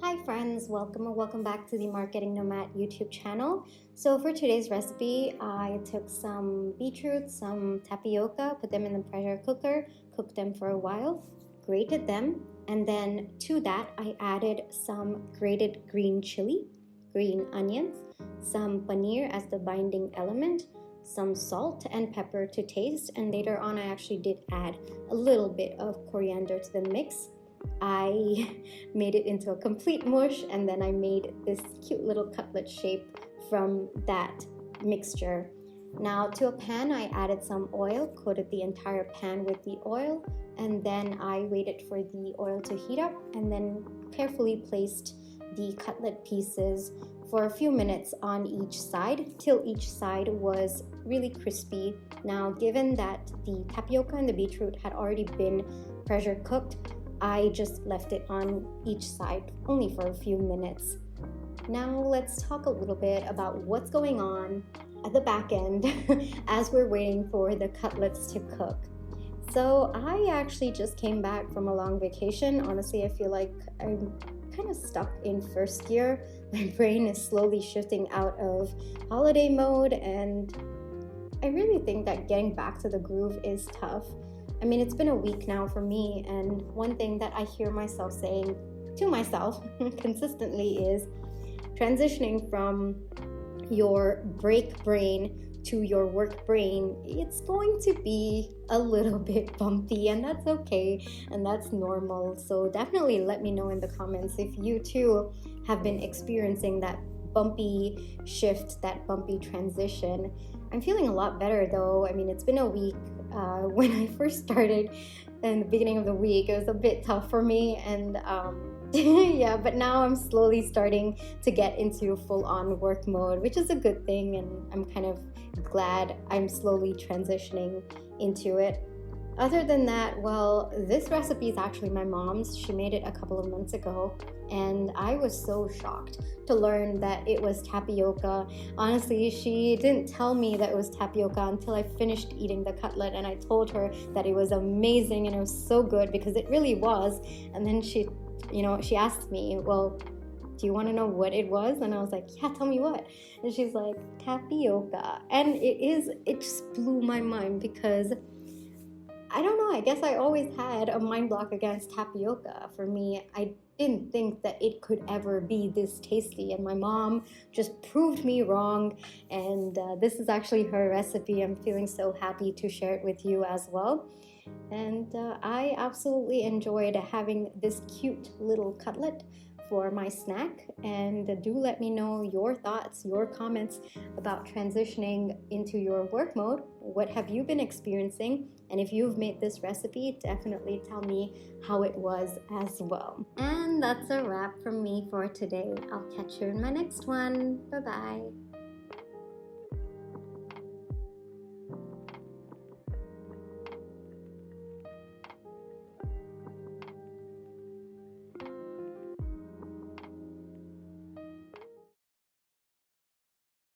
Hi friends, welcome or welcome back to the Marketing Nomad YouTube channel. So for today's recipe, I took some beetroot, some tapioca, put them in the pressure cooker, cooked them for a while, grated them, and then to that I added some grated green chili, green onions, some paneer as the binding element, some salt and pepper to taste, and later on I actually did add a little bit of coriander to the mix. I made it into a complete mush, and then I made this cute little cutlet shape from that mixture. Now to a pan I added some oil, coated the entire pan with the oil, and then I waited for the oil to heat up and then carefully placed the cutlet pieces for a few minutes on each side till each side was really crispy. Now given that the tapioca and the beetroot had already been pressure cooked, I just left it on each side only for a few minutes. Now let's talk a little bit about what's going on at the back end as we're waiting for the cutlets to cook. So I actually just came back from a long vacation. Honestly, I feel like I'm kind of stuck in first gear. My brain is slowly shifting out of holiday mode, and I really think that getting back to the groove is tough. I mean, it's been a week now for me, and one thing that I hear myself saying to myself consistently is transitioning from your break brain to your work brain. It's going to be a little bit bumpy, and that's okay, and that's normal. So definitely let me know in the comments if you too have been experiencing that bumpy shift, that bumpy transition. I'm feeling a lot better though. I mean, it's been a week. When I first started in the beginning of the week, it was a bit tough for me, and yeah, but now I'm slowly starting to get into full-on work mode, which is a good thing, and I'm kind of glad I'm slowly transitioning into it. Other than that, well, this recipe is actually my mom's. She made it a couple of months ago, and I was so shocked to learn that it was tapioca. Honestly, she didn't tell me that it was tapioca until I finished eating the cutlet, and I told her that it was amazing and it was so good, because it really was. And then she asked me, well, do you want to know what it was? And I was like, yeah, tell me what. And she's like, tapioca. And it just blew my mind, because I don't know, I guess I always had a mind block against tapioca. For me, I didn't think that it could ever be this tasty, and my mom just proved me wrong, and this is actually her recipe. I'm feeling so happy to share it with you as well. And I absolutely enjoyed having this cute little cutlet for my snack, and do let me know your thoughts, your comments about transitioning into your work mode. What have you been experiencing? And if you've made this recipe, definitely tell me how it was as well. And that's a wrap from me for today. I'll catch you in my next one. Bye bye.